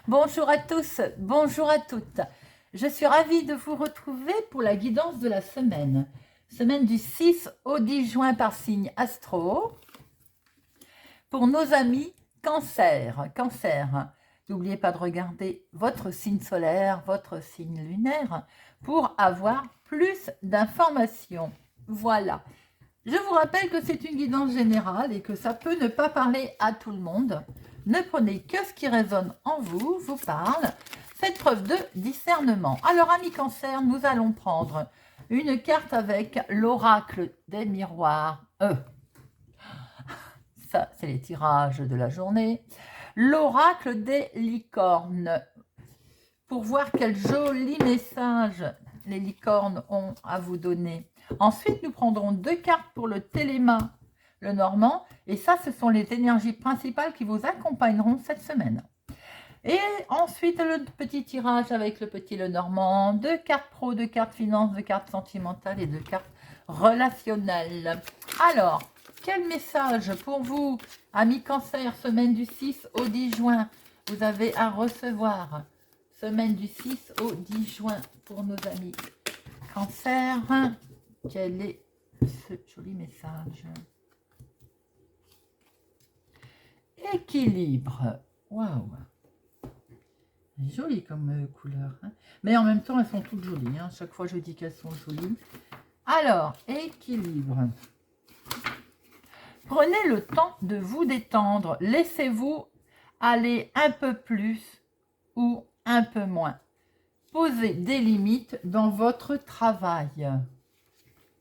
Bonjour à tous, bonjour à toutes. Je suis ravie de vous retrouver pour la guidance de la semaine. Semaine du 6 au 10 juin par signe astro. Pour nos amis Cancer. N'oubliez pas de regarder votre signe solaire, votre signe lunaire pour avoir plus d'informations. Voilà. Je vous rappelle que c'est une guidance générale et que ça peut ne pas parler à tout le monde. Ne prenez que ce qui résonne en vous, vous parle. Faites preuve de discernement. Alors, amis Cancer, nous allons prendre une carte avec l'oracle des miroirs. Ça, c'est les tirages de la journée. L'oracle des licornes. Pour voir quel joli message les licornes ont à vous donner. Ensuite, nous prendrons 2 cartes pour le téléma, le normand. Et ça, ce sont les énergies principales qui vous accompagneront cette semaine. Et ensuite, le petit tirage avec le petit le normand. 2 cartes pro, 2 cartes finance, 2 cartes sentimentales et 2 cartes relationnelles. Alors, quel message pour vous, amis Cancer, semaine du 6 au 10 juin, vous avez à recevoir? Semaine du 6 au 10 juin pour nos amis Cancer. Quel est ce joli message? Équilibre. Waouh! Joli comme couleur. Hein, mais en même temps, elles sont toutes jolies. Hein. Chaque fois, je dis qu'elles sont jolies. Alors, équilibre. Prenez le temps de vous détendre. Laissez-vous aller un peu plus ou un peu moins. Posez des limites dans votre travail.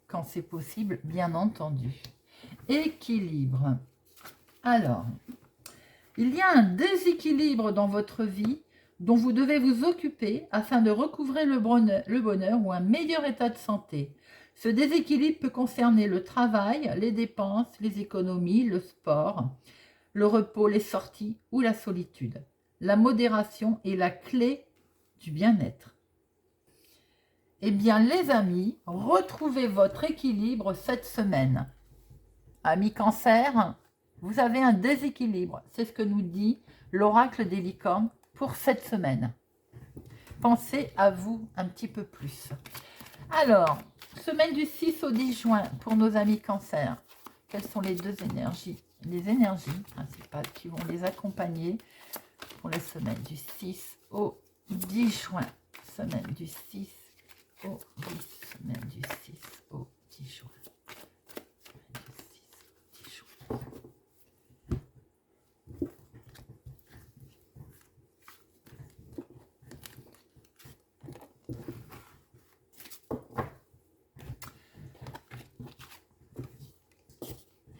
Quand c'est possible, bien entendu. Équilibre. Alors, il y a un déséquilibre dans votre vie dont vous devez vous occuper afin de recouvrer le bonheur ou un meilleur état de santé. Ce déséquilibre peut concerner le travail, les dépenses, les économies, le sport, le repos, les sorties ou la solitude. La modération est la clé du bien-être. Eh bien, les amis, retrouvez votre équilibre cette semaine. Amis Cancer, vous avez un déséquilibre. C'est ce que nous dit l'oracle des licornes pour cette semaine. Pensez à vous un petit peu plus. Alors, semaine du 6 au 10 juin pour nos amis Cancer. Quelles sont les deux énergies? Les énergies principales qui vont les accompagner pour la semaine du 6 au 10 juin. Semaine du 6 au 10. Semaine du 6 au 10 juin.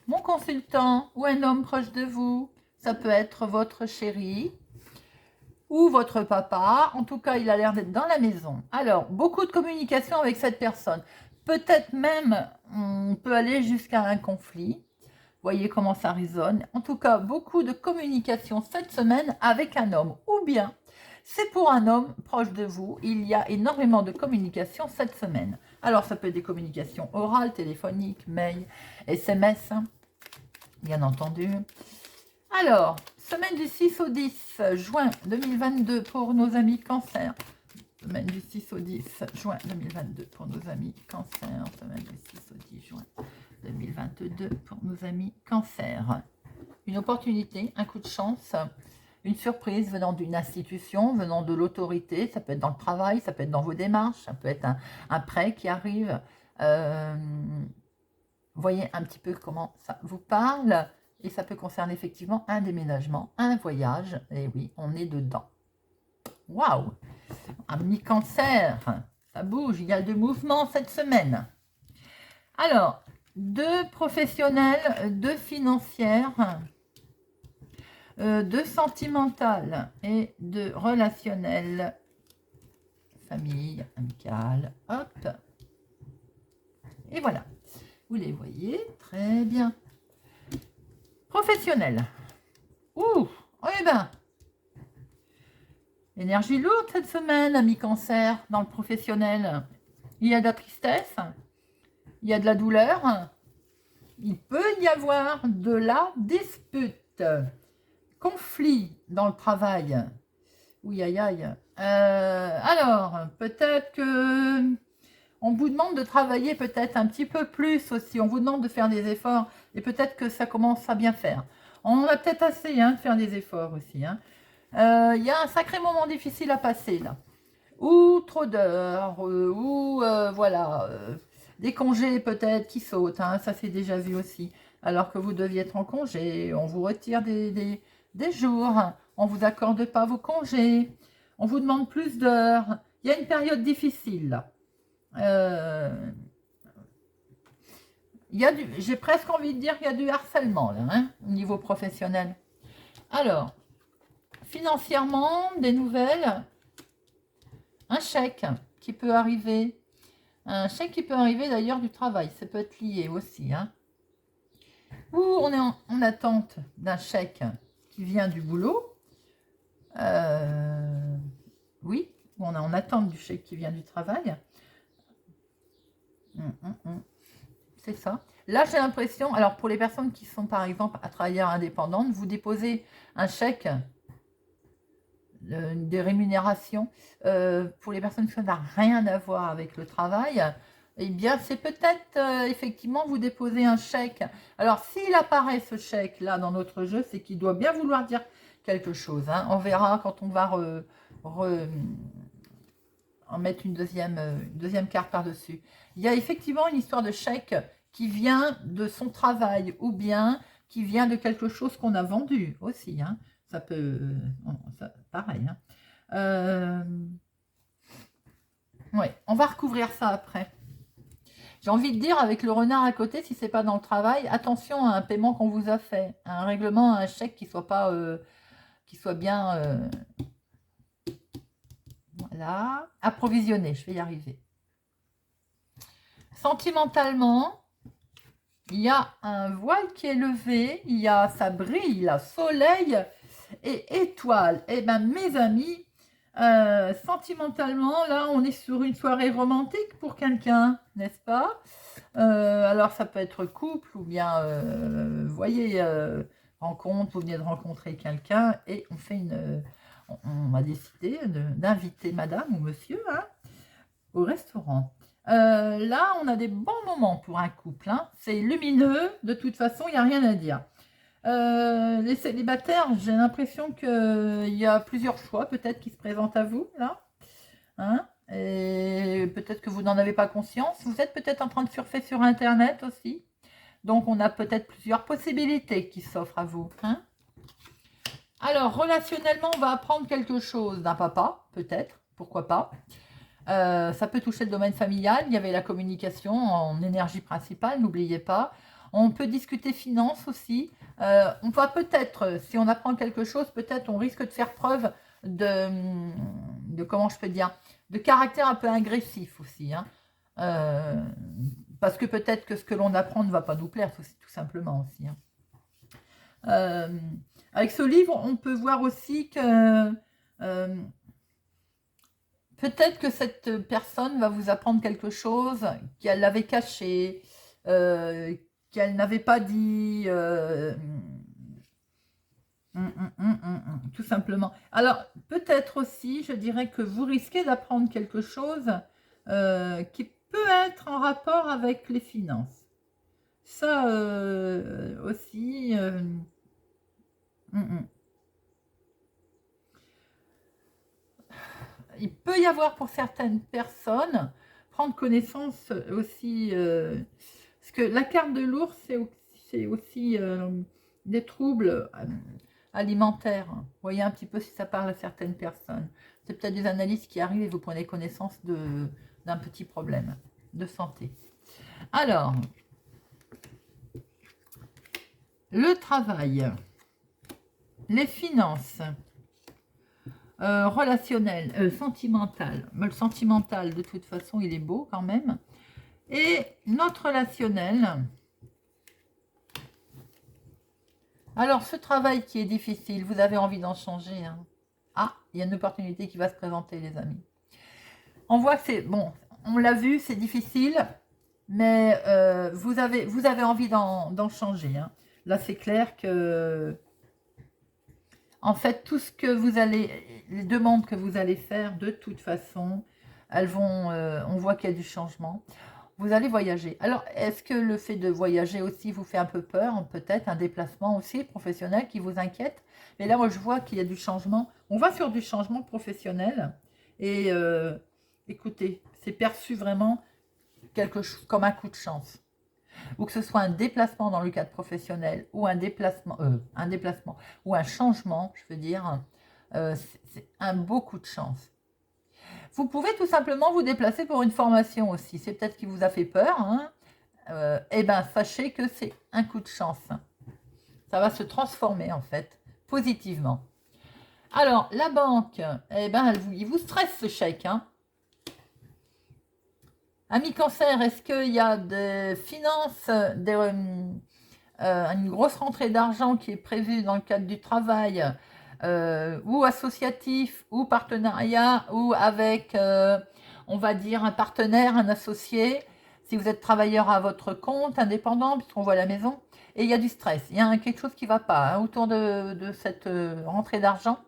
Mon consultant ou un homme proche de vous, ça peut être votre chéri ou votre papa. En tout cas, il a l'air d'être dans la maison. Alors, beaucoup de communication avec cette personne. Peut-être même, on peut aller jusqu'à un conflit. Voyez comment ça résonne. En tout cas, beaucoup de communication cette semaine avec un homme. Ou bien, c'est pour un homme proche de vous. Il y a énormément de communication cette semaine. Alors, ça peut être des communications orales, téléphoniques, mail, SMS, bien entendu. Alors, semaine du 6 au 10 juin 2022 pour nos amis Cancer. Semaine du 6 au 10 juin 2022 pour nos amis Cancer. Semaine du 6 au 10 juin 2022 pour nos amis Cancer. Une opportunité, un coup de chance, une surprise venant d'une institution, venant de l'autorité. Ça peut être dans le travail, ça peut être dans vos démarches, ça peut être un prêt qui arrive. Voyez un petit peu comment ça vous parle. Et ça peut concerner effectivement un déménagement, un voyage. Et oui, on est dedans. Waouh! Ami Cancer, ça bouge, il y a de mouvements cette semaine. Alors, 2 professionnels, 2 financières, 2 sentimentales et 2 relationnelles. Famille, amicale, hop. Et voilà, vous les voyez, très bien. Professionnel. Ouh, eh ben, énergie lourde cette semaine, ami Cancer, dans le professionnel. Il y a de la tristesse, il y a de la douleur, il peut y avoir de la dispute, conflit dans le travail. Oui, aïe, aïe. Alors, peut-être que on vous demande de travailler peut-être un petit peu plus aussi. On vous demande de faire des efforts et peut-être que ça commence à bien faire. On a peut-être assez de faire des efforts aussi. Il y a un sacré moment difficile à passer là. Ou trop d'heures, ou voilà, des congés peut-être qui sautent. Ça c'est déjà vu aussi. Alors que vous deviez être en congé, on vous retire des jours, on ne vous accorde pas vos congés, on vous demande plus d'heures. Il y a une période difficile là. J'ai presque envie de dire qu'il y a du harcèlement là, au niveau professionnel. Alors, financièrement, des nouvelles, un chèque qui peut arriver, d'ailleurs du travail, ça peut être lié aussi. Ou on est en attente d'un chèque qui vient du boulot. Oui, on est en attente du chèque qui vient du travail. C'est ça. Là, j'ai l'impression, alors pour les personnes qui sont par exemple à travailleurs indépendants, vous déposez un chèque des rémunérations pour les personnes qui n'ont rien à voir avec le travail. Eh bien, c'est peut-être effectivement vous déposez un chèque. Alors, s'il apparaît ce chèque-là dans notre jeu, c'est qu'il doit bien vouloir dire quelque chose. On verra quand on va en mettre une deuxième carte par-dessus. Il y a effectivement une histoire de chèque qui vient de son travail ou bien qui vient de quelque chose qu'on a vendu aussi. Ça peut... pareil. Ouais, on va recouvrir ça après. J'ai envie de dire, avec le renard à côté, si c'est pas dans le travail, attention à un paiement qu'on vous a fait. Un règlement, un chèque qui soit pas... qui soit bien... voilà. Approvisionné, je vais y arriver. Sentimentalement, il y a un voile qui est levé, il y a ça brille, la soleil et étoile. Eh bien, mes amis, sentimentalement, là, on est sur une soirée romantique pour quelqu'un, n'est-ce pas? Alors, ça peut être couple ou bien, vous voyez, rencontre, vous venez de rencontrer quelqu'un et on fait on a décidé d'inviter madame ou monsieur au restaurant. Là, on a des bons moments pour un couple. C'est lumineux, de toute façon, il n'y a rien à dire. Les célibataires, j'ai l'impression qu'il y a plusieurs choix peut-être qui se présentent à vous, là. Et peut-être que vous n'en avez pas conscience. Vous êtes peut-être en train de surfer sur Internet aussi. Donc, on a peut-être plusieurs possibilités qui s'offrent à vous. Alors, relationnellement, on va apprendre quelque chose d'un papa, peut-être, pourquoi pas. Ça peut toucher le domaine familial. Il y avait la communication en énergie principale, n'oubliez pas. On peut discuter finances aussi. On va peut-être, si on apprend quelque chose, peut-être on risque de faire preuve de comment je peux dire, de caractère un peu agressif aussi. Parce que peut-être que ce que l'on apprend ne va pas nous plaire, tout simplement aussi. Avec ce livre, on peut voir aussi que peut-être que cette personne va vous apprendre quelque chose qu'elle avait caché, qu'elle n'avait pas dit, tout simplement. Alors, peut-être aussi, je dirais que vous risquez d'apprendre quelque chose qui peut être en rapport avec les finances. Ça aussi... il peut y avoir pour certaines personnes prendre connaissance aussi, parce que la carte de l'ours, c'est aussi des troubles alimentaires. Vous voyez un petit peu si ça parle à certaines personnes. C'est peut-être des analyses qui arrivent et vous prenez connaissance d'un petit problème de santé. Alors, le travail, les finances, relationnel, sentimental. Mais le sentimental, de toute façon, il est beau quand même. Et notre relationnel, Alors, ce travail qui est difficile, vous avez envie d'en changer, hein. Ah, il y a une opportunité qui va se présenter, les amis. On voit que c'est... Bon, on l'a vu, c'est difficile, mais vous avez envie d'en changer, hein. Là, c'est clair que... En fait, tout ce que vous allez... Les demandes que vous allez faire, de toute façon, elles vont... on voit qu'il y a du changement. Vous allez voyager. Alors, est-ce que le fait de voyager aussi vous fait un peu peur? Peut-être un déplacement aussi professionnel qui vous inquiète? Mais là, moi, je vois qu'il y a du changement. On va sur du changement professionnel. Et écoutez, c'est perçu vraiment quelque chose comme un coup de chance. Ou que ce soit un déplacement dans le cadre professionnel, ou un déplacement ou un changement, je veux dire, c'est un beau coup de chance. Vous pouvez tout simplement vous déplacer pour une formation aussi. C'est peut-être qui vous a fait peur, hein. Eh bien, sachez que c'est un coup de chance. Ça va se transformer, en fait, positivement. Alors, la banque, eh ben, il vous stresse ce chèque, hein. Ami Cancer, est-ce qu'il y a des finances, une grosse rentrée d'argent qui est prévue dans le cadre du travail, ou associatif, ou partenariat, ou avec, on va dire, un partenaire, un associé, si vous êtes travailleur à votre compte, indépendant, puisqu'on voit la maison, et il y a du stress, il y a quelque chose qui ne va pas, hein, autour de cette rentrée d'argent.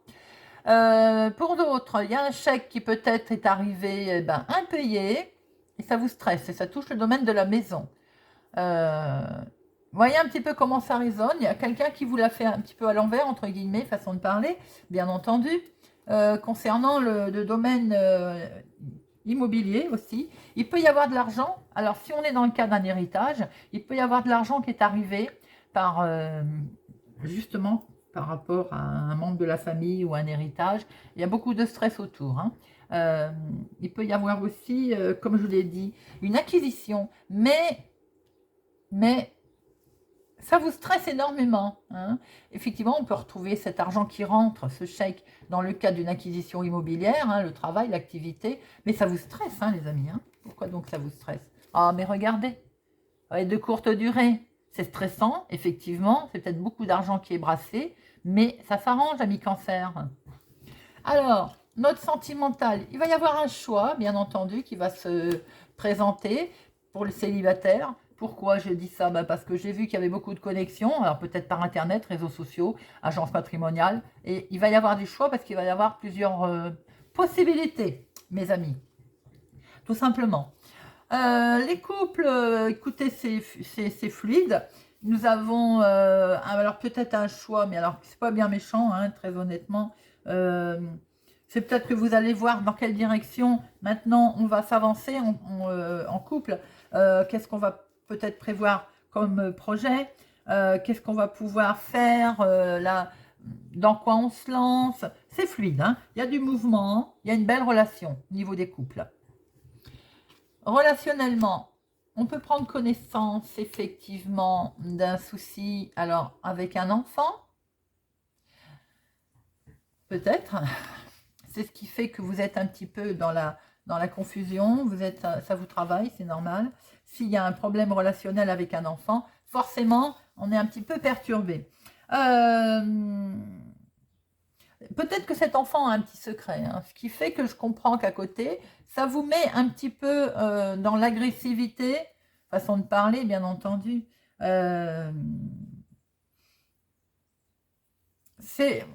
Pour d'autres, il y a un chèque qui peut-être est arrivé impayé, et ça vous stresse, et ça touche le domaine de la maison. Voyez un petit peu comment ça résonne. Il y a quelqu'un qui vous l'a fait un petit peu à l'envers, entre guillemets, façon de parler, bien entendu, concernant le domaine immobilier aussi. Il peut y avoir de l'argent. Alors, si on est dans le cas d'un héritage, il peut y avoir de l'argent qui est arrivé par, justement, par rapport à un membre de la famille ou un héritage. Il y a beaucoup de stress autour, hein. Il peut y avoir aussi, comme je l'ai dit, une acquisition, mais ça vous stresse énormément, hein. Effectivement, on peut retrouver cet argent qui rentre, ce chèque, dans le cadre d'une acquisition immobilière, hein, le travail, l'activité, mais ça vous stresse, hein, les amis, hein. Pourquoi donc ça vous stresse? Ah, mais regardez, de courte durée, c'est stressant, effectivement, c'est peut-être beaucoup d'argent qui est brassé, mais ça s'arrange, ami Cancer. Alors, notre sentimental, il va y avoir un choix, bien entendu, qui va se présenter pour le célibataire. Pourquoi je dis ça? Parce que j'ai vu qu'il y avait beaucoup de connexions, alors peut-être par Internet, réseaux sociaux, agences matrimoniales, et il va y avoir des choix parce qu'il va y avoir plusieurs possibilités, mes amis, tout simplement. Les couples, écoutez, c'est fluide. Nous avons, alors peut-être un choix, mais alors c'est pas bien méchant, hein, très honnêtement. C'est peut-être que vous allez voir dans quelle direction maintenant on va s'avancer en couple. Qu'est-ce qu'on va peut-être prévoir comme projet, qu'est-ce qu'on va pouvoir faire là, dans quoi on se lance. C'est fluide, hein. Il y a du mouvement, il y a une belle relation au niveau des couples. Relationnellement, on peut prendre connaissance effectivement d'un souci, alors avec un enfant, peut-être. C'est ce qui fait que vous êtes un petit peu dans la confusion, ça vous travaille, c'est normal. S'il y a un problème relationnel avec un enfant, forcément, on est un petit peu perturbé. Peut-être que cet enfant a un petit secret, hein, ce qui fait que je comprends qu'à côté, ça vous met un petit peu dans l'agressivité, façon de parler, bien entendu. C'est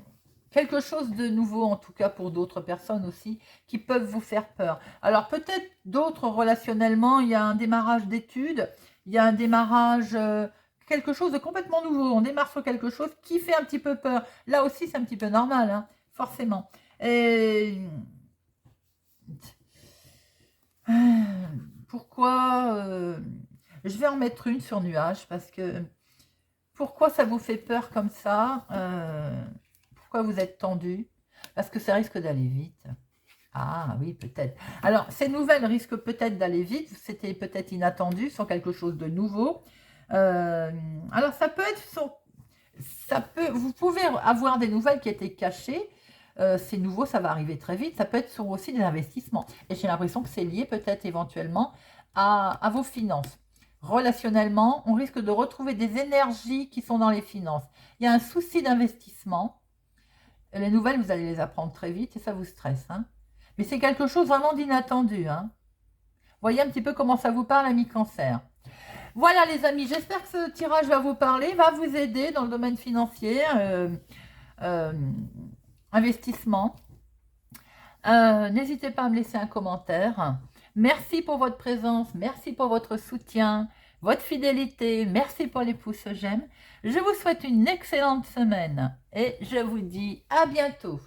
quelque chose de nouveau, en tout cas pour d'autres personnes aussi, qui peuvent vous faire peur. Alors peut-être d'autres relationnellement, il y a un démarrage d'études, il y a un démarrage, quelque chose de complètement nouveau. On démarre sur quelque chose qui fait un petit peu peur. Là aussi, c'est un petit peu normal, hein, forcément. Et... Pourquoi je vais en mettre une sur nuage, parce que... Pourquoi ça vous fait peur comme ça? Pourquoi vous êtes tendu? Parce que ça risque d'aller vite. Ah oui, peut-être. Alors, ces nouvelles risquent peut-être d'aller vite. C'était peut-être inattendu, sur quelque chose de nouveau. Alors, ça peut être vous pouvez avoir des nouvelles qui étaient cachées. C'est nouveau, ça va arriver très vite. Ça peut être sur aussi des investissements. Et j'ai l'impression que c'est lié peut-être éventuellement à vos finances. relationnellement, on risque de retrouver des énergies qui sont dans les finances. Il y a un souci d'investissement. Les nouvelles, vous allez les apprendre très vite et ça vous stresse. Hein. Mais c'est quelque chose vraiment d'inattendu. Hein. Voyez un petit peu comment ça vous parle, ami Cancer. Voilà les amis, j'espère que ce tirage va vous parler, va vous aider dans le domaine financier, investissement. N'hésitez pas à me laisser un commentaire. Merci pour votre présence, merci pour votre soutien, votre fidélité, merci pour les pouces j'aime. Je vous souhaite une excellente semaine et je vous dis à bientôt.